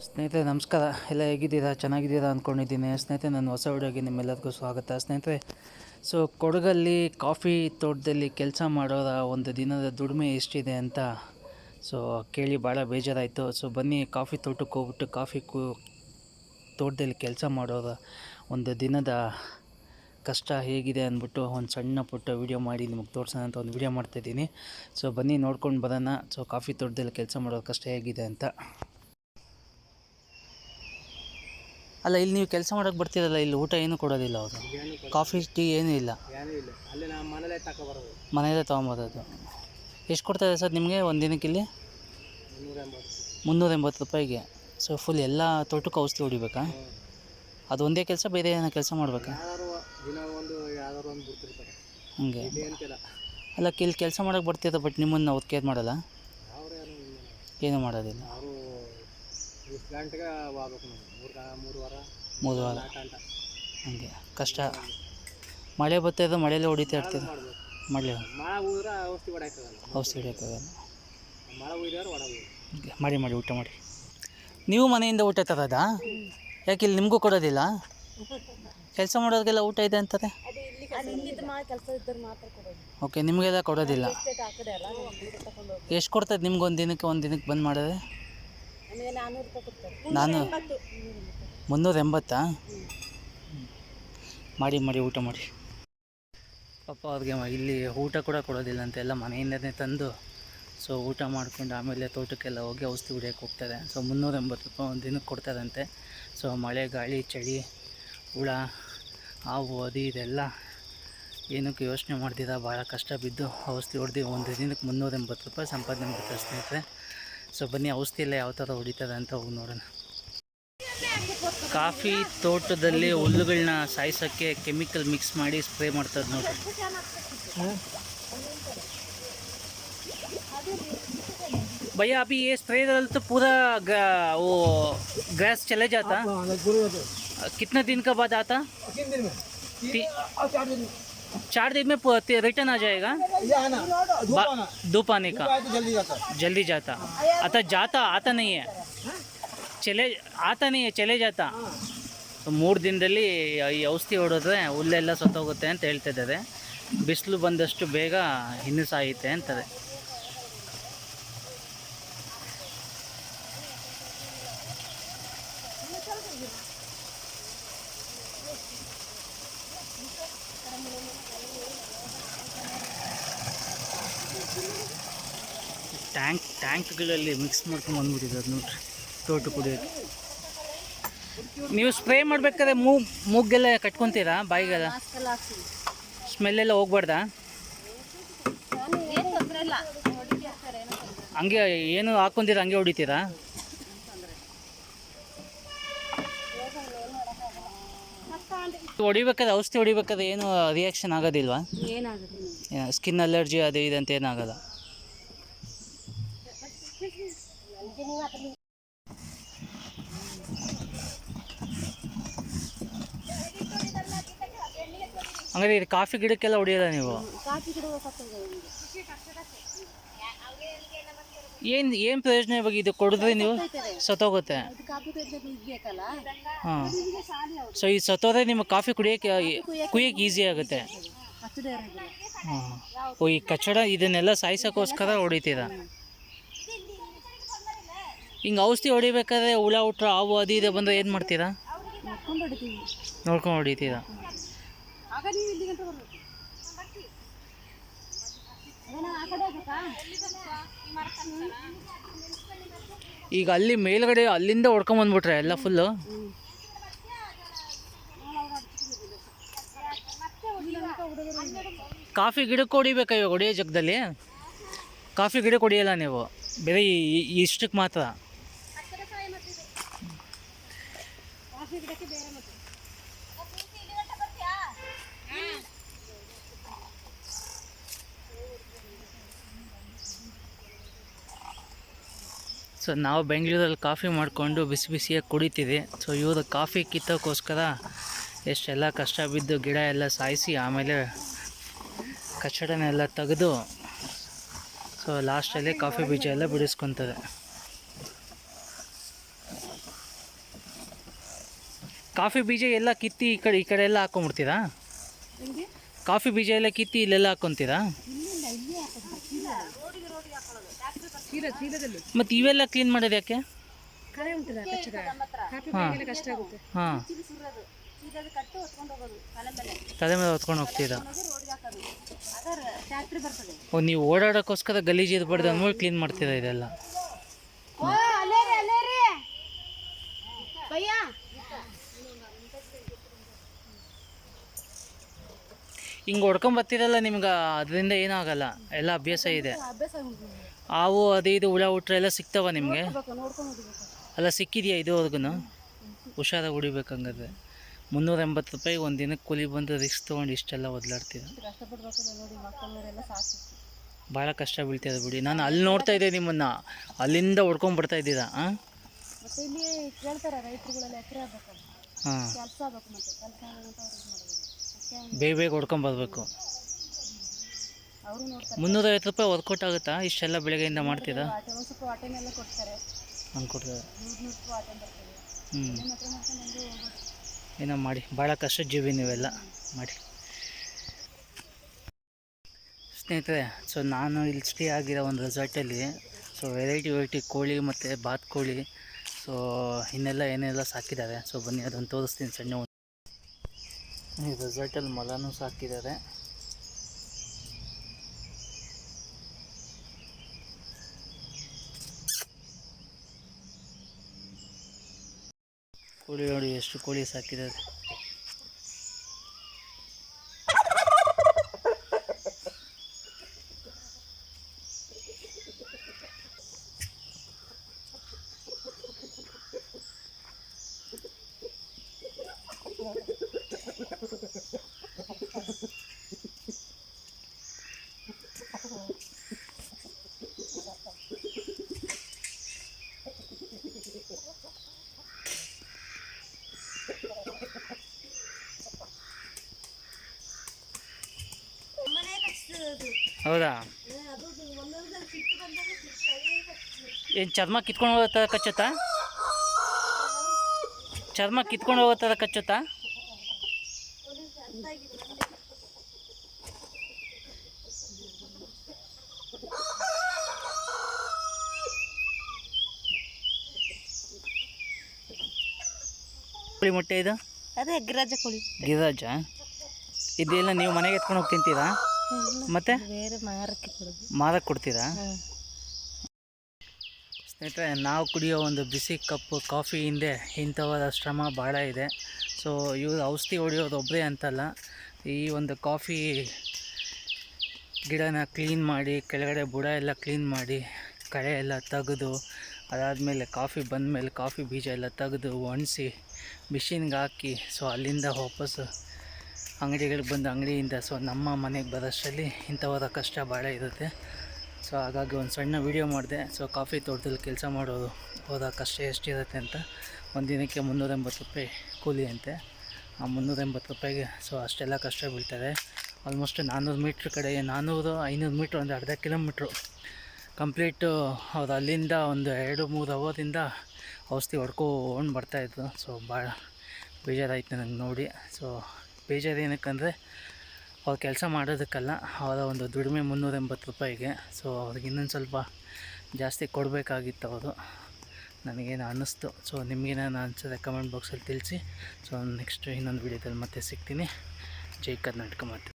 ಸ್ನೇಹಿತರೆ ನಮಸ್ಕಾರ. ಎಲ್ಲ ಹೇಗಿದ್ದೀರಾ? ಚೆನ್ನಾಗಿದ್ದೀರಾ ಅಂದ್ಕೊಂಡಿದ್ದೀನಿ. ಸ್ನೇಹಿತರೆ ನನ್ನ ಹೊಸ ವಿಡಿಯೋಗೆ ನಿಮ್ಮೆಲ್ಲರಿಗೂ ಸ್ವಾಗತ. ಸ್ನೇಹಿತರೆ, ಕೊಡಗಲ್ಲಿ ಕಾಫಿ ತೋಟದಲ್ಲಿ ಕೆಲಸ ಮಾಡೋರ ಒಂದು ದಿನದ ದುಡಿಮೆ ಎಷ್ಟಿದೆ ಅಂತ ಕೇಳಿ ಭಾಳ ಬೇಜಾರಾಯಿತು. ಬನ್ನಿ ಕಾಫಿ ತೋಟಕ್ಕೆ ಹೋಗ್ಬಿಟ್ಟು ತೋಟದಲ್ಲಿ ಕೆಲಸ ಮಾಡೋರ ಒಂದು ದಿನದ ಕಷ್ಟ ಹೇಗಿದೆ ಅಂದ್ಬಿಟ್ಟು ಒಂದು ಸಣ್ಣ ಪುಟ್ಟ ವೀಡಿಯೋ ಮಾಡಿ ನಿಮಗೆ ತೋರಿಸೋಣ ಅಂತ ಒಂದು ವೀಡಿಯೋ ಮಾಡ್ತಾಯಿದ್ದೀನಿ. ಬನ್ನಿ ನೋಡ್ಕೊಂಡು ಬರೋಣ. ಕಾಫಿ ತೋಟದಲ್ಲಿ ಕೆಲಸ ಮಾಡೋರ ಕಷ್ಟ ಹೇಗಿದೆ ಅಂತ. ಅಲ್ಲ, ಇಲ್ಲಿ ನೀವು ಕೆಲಸ ಮಾಡೋಕ್ಕೆ ಬರ್ತೀರಲ್ಲ, ಇಲ್ಲಿ ಊಟ ಏನೂ ಕೊಡೋದಿಲ್ಲ ಅವರು? ಕಾಫಿ ಟೀ ಏನೂ ಇಲ್ಲ? ಮನೆಯಲ್ಲೇ ತೊಗೊಂಬರೋದು. ಎಷ್ಟು ಕೊಡ್ತಾರೆ ಸರ್ ನಿಮಗೆ ಒಂದು ದಿನಕ್ಕೆ ಇಲ್ಲಿ? 380 ರೂಪಾಯಿಗೆ. ಫುಲ್ ಎಲ್ಲ ತೋಟಕ್ಕೆ ಔಷಧಿ ಹೊಡಿಬೇಕಾ? ಅದು ಒಂದೇ ಕೆಲಸ, ಬೇರೆ ಏನೋ ಕೆಲಸ ಮಾಡಬೇಕಾ? ಹಂಗೆ ಅಲ್ಲ, ಇಲ್ಲಿ ಕೆಲಸ ಮಾಡೋಕ್ಕೆ ಬರ್ತಿದ್ದ, ಬಟ್ ನಿಮ್ಮನ್ನು ಅವ್ರು ಕೇರ್ ಮಾಡಲ್ಲ? ಏನೂ ಮಾಡೋದಿಲ್ಲ. 3 ವಾರ ಹಂಗೆ ಕಷ್ಟ. ಮಳೆ ಬರ್ತಾಯಿದ್ದು, ಮಳೆಯಲ್ಲೇ ಹೊಡಿತಾ ಇರ್ತೀರ? ಮಳೆ ಔಷಧಿ ಹೊಡಿಯೋಕ್ಕಾಗಲ್ಲ. ಮಾಡಿ ಊಟ ಮಾಡಿ. ನೀವು ಮನೆಯಿಂದ ಊಟ ತರೋದಾ? ಯಾಕೆ ಇಲ್ಲಿ ನಿಮಗೂ ಕೊಡೋದಿಲ್ಲ? ಕೆಲಸ ಮಾಡೋರಿಗೆಲ್ಲ ಊಟ ಇದೆ ಅಂತಾರೆ. ಓಕೆ, ನಿಮಗೆಲ್ಲ ಕೊಡೋದಿಲ್ಲ. ಎಷ್ಟು ಕೊಡ್ತದೆ ನಿಮ್ಗೆ ಒಂದು ದಿನಕ್ಕೆ ಬಂದು ಮಾಡಿದ್ರೆ? 380. ಮಾಡಿ ಊಟ ಮಾಡಿ. ಪಾಪ ಅವ್ರಿಗೆ ಇಲ್ಲಿ ಊಟ ಕೂಡ ಕೊಡೋದಿಲ್ಲ ಅಂತ, ಎಲ್ಲ ಮನೆಯಿಂದನೇ ತಂದು ಊಟ ಮಾಡ್ಕೊಂಡು ಆಮೇಲೆ ತೋಟಕ್ಕೆಲ್ಲ ಹೋಗಿ ಔಷಧಿ ಹೊಡಿಯೋಕ್ಕೆ ಹೋಗ್ತಾರೆ. 380 ರೂಪಾಯಿ ಒಂದು ದಿನಕ್ಕೆ ಕೊಡ್ತಾರಂತೆ. ಮಳೆ, ಗಾಳಿ, ಚಳಿ, ಹುಳ, ಹಾವು ಅದು ಇದೆಲ್ಲ ಏನಕ್ಕೆ ಯೋಚನೆ ಮಾಡ್ದಿರ ಭಾಳ ಕಷ್ಟ ಬಿದ್ದು ಔಷಧಿ ಹೊಡೆದು ಒಂದು ದಿನಕ್ಕೆ 380 ರೂಪಾಯಿ ಸಂಪಾದನೆ ಮಾಡ್ತಾರೆ ಸ್ನೇಹಿತರೆ. ಬನ್ನಿ ಔಷಧಿ ಎಲ್ಲ ಯಾವ ಥರ ಹೊಡಿತಾರೆ ಅಂತ ಹೋಗಿ ನೋಡೋಣ. ಕಾಫಿ ತೋಟದಲ್ಲಿ ಹುಲ್ಲುಗಳನ್ನ ಸಾಯಿಸೋಕ್ಕೆ ಕೆಮಿಕಲ್ ಮಿಕ್ಸ್ ಮಾಡಿ ಸ್ಪ್ರೇ ಮಾಡ್ತಾರೆ ನೋಡಿ. भैया अभी ये स्प्रे डाल तो पूरा वो गैस चले जाता? कितना दिन का बाद आता? 3 दिन में। 4 दिन में रिटर्न आ जाएगा? धूप आने का जल्दी जाता. आता नहीं है, चले जाता. 3 ದಿನದಲ್ಲಿ ಈ ಔಷಧಿ ಹೊಡೆದ್ರೆ ಹುಲ್ಲೆಲ್ಲ ಸತ್ತೋಗುತ್ತೆ ಅಂತ ಹೇಳ್ತಿದ್ದಾರೆ. ಬಿಸಿಲು ಬಂದಷ್ಟು ಬೇಗ ಇನ್ನು ಸಾಯುತ್ತೆ ಅಂತಾರೆ. ಟ್ಯಾಂಕ್ಗಳಲ್ಲಿ ಮಿಕ್ಸ್ ಮಾಡ್ಕೊಂಡು ಬಂದ್ಬಿಟ್ಟಿದ್ದಾರೆ ನೋಡ್ರಿ ತೋಟ ಕುಡಿಯೋಕ್ಕೆ. ನೀವು ಸ್ಪ್ರೇ ಮಾಡ್ಬೇಕಾದ್ರೆ ಮೂಗೆಲ್ಲ ಕಟ್ಕೊತೀರಾ? ಬಾಯಿಗೆಲ್ಲ ಸ್ಮೆಲ್ಲೆಲ್ಲ ಹೋಗ್ಬಾರ್ದಾ? ಹಂಗೆ ಏನು ಹಾಕ್ಕೊಂತೀರಾ, ಹಂಗೆ ಹೊಡಿತೀರಾ? ಹೊಡಿಬೇಕಾದ್ರೆ ಔಷಧಿ ಹೊಡಿಬೇಕಾದ್ರೆ ಏನು ರಿಯಾಕ್ಷನ್ ಆಗೋದಿಲ್ವಾ? ಸ್ಕಿನ್ ಅಲರ್ಜಿ ಅದು ಇದಂತ ಏನಾಗಲ್ಲ? ಹಂಗಾರೆ ಇದು ಕಾಫಿ ಗಿಡಕ್ಕೆಲ್ಲ ಹೊಡಿಯೋಲ್ಲ ನೀವು? ಏನು ಪ್ರಯೋಜನ ಇವಾಗ ಇದು ಕೊಡಿದ್ರೆ ನೀವು? ಸತ್ತೋಗುತ್ತೆ. ಹಾಂ, ಈ ಸತ್ತೋದ್ರೆ ನಿಮಗೆ ಕಾಫಿ ಕುಯ್ಯೋಕ್ಕೆ ಈಸಿ ಆಗುತ್ತೆ. ಹಾಂ, ಈ ಕಚ್ಚಡ ಇದನ್ನೆಲ್ಲ ಸಾಯಿಸೋಕ್ಕೋಸ್ಕರ ಹೊಡಿತೀರ. ಹಿಂಗೆ ಔಷಧಿ ಹೊಡಿಬೇಕಾದ್ರೆ ಹುಳ ಹುಟ್ರ ಹಾವು ಅದು ಇದು ಬಂದರೆ ಏನು ಮಾಡ್ತೀರಾ? ನೋಡ್ಕೊಂಡು ಹೊಡಿತೀರಾ? ಈಗ ಅಲ್ಲಿ ಮೇಲ್ಗಡೆ ಅಲ್ಲಿಂದ ಹೊಡ್ಕೊಂಬಂದ್ಬಿಟ್ರೆ ಎಲ್ಲ ಫುಲ್ಲು. ಕಾಫಿ ಗಿಡಕ್ಕೆ ಹೊಡಿಬೇಕಾ ಇವಾಗ? ಹೊಡಿಯೋ ಜಾಗದಲ್ಲಿ ಕಾಫಿ ಗಿಡಕ್ಕೆ ಹೊಡಿಯಲ್ಲ ನೀವು, ಬೇರೆ ಇಷ್ಟಕ್ಕೆ ಮಾತ್ರ. ನಾವು ಬೆಂಗಳೂರಲ್ಲಿ ಕಾಫಿ ಮಾಡಿಕೊಂಡು ಬಿಸಿ ಬಿಸಿಯಾಗಿ ಕುಡಿತೀವಿ. ಇವರು ಕಾಫಿ ಕಿತ್ತೋಕ್ಕೋಸ್ಕರ ಎಷ್ಟೆಲ್ಲ ಕಷ್ಟ ಬಿದ್ದು ಗಿಡ ಎಲ್ಲ ಸಾಯಿಸಿ ಆಮೇಲೆ ಕಚ್ಚಡನೆಲ್ಲ ತೆಗೆದು ಲಾಸ್ಟಲ್ಲಿ ಕಾಫಿ ಬೀಜ ಎಲ್ಲ ಬಿಡಿಸ್ಕೊತಾರೆ. ಕಾಫಿ ಬೀಜ ಎಲ್ಲ ಕಿತ್ತಿ ಈ ಕಡೆ ಎಲ್ಲ ಹಾಕೊಂಡ್ಬಿಡ್ತೀರಾ? ಹೆಂಗೆ ಕಾಫಿ ಬೀಜ ಎಲ್ಲ ಕಿತ್ತಿ ಇಲ್ಲೆಲ್ಲ ಹಾಕ್ಕೊಂತೀರಾ? ಇಲ್ಲಿಂದ ಇಲ್ಲಿ ಹಾಕೋದು ಚೀಲದಲ್ಲಿ. ಮತ್ತು ಇವೆಲ್ಲ ಕ್ಲೀನ್ ಮಾಡೋದು ಯಾಕೆ? ಕಳೆ ಉಂಟಲ್ಲ ಕಚ್ಚಡ ಕಾಫಿ ಬೆಳೆಯಲಿಕ್ಕೆ ಕಷ್ಟ ಆಗುತ್ತೆ. ಹಾಂ, ತಲೆ ಮೇಲೆ ಹೊತ್ಕೊಂಡು ಹೋಗ್ತೀರಾ? ಟ್ಯಾಕ್ಟ್ರಿ ಬರ್ತದೆ. ಓ, ನೀವು ಓಡಾಡೋಕ್ಕೋಸ್ಕರ ಗಲೀಜು ಇರಬಾರ್ದು ಅಂದ್ಬಿಟ್ಟು ಕ್ಲೀನ್ ಮಾಡ್ತೀರಾ ಇದೆಲ್ಲ? ಹಿಂಗೆ ಹೊಡ್ಕೊಂಬರ್ತೀರಲ್ಲ, ನಿಮ್ಗೆ ಅದರಿಂದ ಏನೂ ಆಗಲ್ಲ, ಎಲ್ಲ ಅಭ್ಯಾಸ ಇದೆ. ಹಾವು ಅದು ಇದು ಹುಳ ಹುಟ್ರೆ ಎಲ್ಲ ಸಿಗ್ತಾವ ನಿಮಗೆ? ಅಲ್ಲ, ಸಿಕ್ಕಿದೆಯಾ ಇದುವರೆಗೂ? ಹುಷಾರಾಗಿ ಹೊಡಿಬೇಕಂಗಾದ್ರೆ. 380 ರೂಪಾಯಿಗೆ ಒಂದು ದಿನಕ್ಕೆ ಕೂಲಿ ಬಂದು ರಿಸ್ಕ್ ತೊಗೊಂಡು ಇಷ್ಟೆಲ್ಲ ಒದ್ಲಾಡ್ತೀರ. ಭಾಳ ಕಷ್ಟ ಬೀಳ್ತಿದೆ ಬಿಡಿ. ನಾನು ಅಲ್ಲಿ ನೋಡ್ತಾ ಇದ್ದೆ ನಿಮ್ಮನ್ನು, ಅಲ್ಲಿಂದ ಹೊಡ್ಕೊಂಡು ಬರ್ತಾ ಇದ್ದೀರಾ? ಹಾಂ, ಹಾಂ, ಬೇಗ ಬೇಗ ಹೊಡ್ಕೊಂಬರ್ಬೇಕು. 350 ರೂಪಾಯಿ ವರ್ಕೌಟ್ ಆಗುತ್ತಾ? ಇಷ್ಟೆಲ್ಲ ಬೆಳಗ್ಗೆಯಿಂದ ಮಾಡ್ತೀರಾ? ಹಂಗೆ ಕೊಡ್ತಾರೆ. ಹ್ಞೂ, ಏನೋ ಮಾಡಿ, ಭಾಳ ಕಷ್ಟ ಜೀವಿ ನೀವೆಲ್ಲ ಮಾಡಿ ಸ್ನೇಹಿತರೆ. ಸೊ ನಾನು ಇಲ್ಲಿ ಸ್ಟೇ ಆಗಿರೋ ಒಂದು ರೆಸಾರ್ಟಲ್ಲಿ ಸೊ ವೆರೈಟಿ ಕೋಳಿ ಮತ್ತು ಬಾತುಕೋಳಿ, ಸೊ ಇನ್ನೆಲ್ಲ ಏನೆಲ್ಲ ಸಾಕಿದ್ದಾರೆ. ಸೊ ಬನ್ನಿ ಅದನ್ನು ತೋರಿಸ್ತೀನಿ. ಸಣ್ಣ ಈ ರೆಸಾರ್ಟಲ್ಲಿ ಮೊಲನೂ ಸಾಕಿದ್ದಾರೆ. ಕೋಳಿ ನೋಡಿ ಎಷ್ಟು ಕೋಳಿ ಸಾಕಿದ್ದಾರೆ. ಹೌದಾ? ಏನು ಚರ್ಮ ಕಿತ್ಕೊಂಡು ಹೋಗೋ ಥರ ಕಚ್ಚುತ್ತಾ? ಚರ್ಮ ಕಿತ್ಕೊಂಡು ಹೋಗೋ ಥರ ಕಚ್ಚುತ್ತಾ? ಕೋಳಿ ಮೊಟ್ಟೆ ಇದು? ಅದೇ ಗಿರಾಜ ಕೋಳಿ. ಗಿರಾಜ ಇದೆಲ್ಲ ನೀವು ಮನೆಗೆ ಎತ್ಕೊಂಡು ಹೋಗಿ ತಿಂತೀರಾ? ಮತ್ತೆ ಬೇರೆ ಮಾರಕ್ಕೆ ಕೊಡ್ತೀರಾ? ಸ್ನೇಹಿತರೆ, ನಾವು ಕುಡಿಯೋ ಒಂದು ಬಿಸಿ ಕಪ್ಪು ಕಾಫಿ ಹಿಂದೆ ಇಂಥವರ ಶ್ರಮ ಭಾಳ ಇದೆ. ಸೊ ಇವರು ಔಷಧಿ ಹೊಡೆಯೋದು ಒಬ್ಬರೇ ಅಂತಲ್ಲ, ಈ ಒಂದು ಕಾಫಿ ಗಿಡನ ಕ್ಲೀನ್ ಮಾಡಿ, ಕೆಳಗಡೆ ಬುಡ ಎಲ್ಲ ಕ್ಲೀನ್ ಮಾಡಿ, ಕಳೆ ಎಲ್ಲ ತೆಗೆದು, ಅದಾದಮೇಲೆ ಕಾಫಿ ಬಂದಮೇಲೆ ಕಾಫಿ ಬೀಜ ಎಲ್ಲ ತೆಗೆದು ಒಣಸಿ ಮಿಷಿನ್ಗೆ ಹಾಕಿ, ಸೊ ಅಲ್ಲಿಂದ ವಾಪಸ್ಸು ಅಂಗಡಿಗಳಿಗೆ ಬಂದು, ಅಂಗಡಿಯಿಂದ ಸೊ ನಮ್ಮ ಮನೆಗೆ ಬರೋಷ್ಟರಲ್ಲಿ ಇಂಥವರ ಕಷ್ಟ ಭಾಳ ಇರುತ್ತೆ. ಸೊ ಹಾಗಾಗಿ ಒಂದು ಸಣ್ಣ ವೀಡಿಯೋ ಮಾಡಿದೆ. ಸೊ ಕಾಫಿ ತೋಟದಲ್ಲಿ ಕೆಲಸ ಮಾಡೋದು ಹೋದ ಕಷ್ಟ ಎಷ್ಟಿರುತ್ತೆ ಅಂತ. ಒಂದು ದಿನಕ್ಕೆ 380 ರೂಪಾಯಿ ಕೂಲಿ ಅಂತೆ. ಆ 380 ರೂಪಾಯಿಗೆ ಸೊ ಅಷ್ಟೆಲ್ಲ ಕಷ್ಟ ಬೀಳ್ತಾರೆ. ಆಲ್ಮೋಸ್ಟ್ 400 ಮೀಟ್ರ್ ಕಡೆ 400-500 ಮೀಟ್ರ್, ಒಂದು ಅರ್ಧ ಕಿಲೋಮೀಟ್ರು ಕಂಪ್ಲೀಟು ಅವ್ರು ಅಲ್ಲಿಂದ ಒಂದು 2-3 ಅವರಿಂದ ಔಷಧಿ ಹೊಡ್ಕೊಂಡು ಬರ್ತಾಯಿದ್ರು. ಸೊ ಭಾಳ ಬೇಜಾರಾಯಿತು ನನಗೆ ನೋಡಿ. ಸೊ ಬೇಜಾರು ಏನಕ್ಕಂದರೆ ಅವ್ರು ಕೆಲಸ ಮಾಡೋದಕ್ಕಲ್ಲ, ಅವರ ಒಂದು ದುಡಿಮೆ 380 ರೂಪಾಯಿಗೆ. ಸೊ ಅವ್ರಿಗೆ ಇನ್ನೊಂದು ಸ್ವಲ್ಪ ಜಾಸ್ತಿ ಕೊಡಬೇಕಾಗಿತ್ತು ಅವರು, ನನಗೇನು ಅನ್ನಿಸ್ತು. ಸೊ ನಿಮಗೇನು ಅನಿಸಿದೆ ಕಮೆಂಟ್ ಬಾಕ್ಸಲ್ಲಿ ತಿಳಿಸಿ. ಸೊ ನೆಕ್ಸ್ಟ್ ಇನ್ನೊಂದು ವೀಡಿಯೋದಲ್ಲಿ ಮತ್ತೆ ಸಿಗ್ತೀನಿ. ಜೈ ಕರ್ನಾಟಕ ಮಾತು.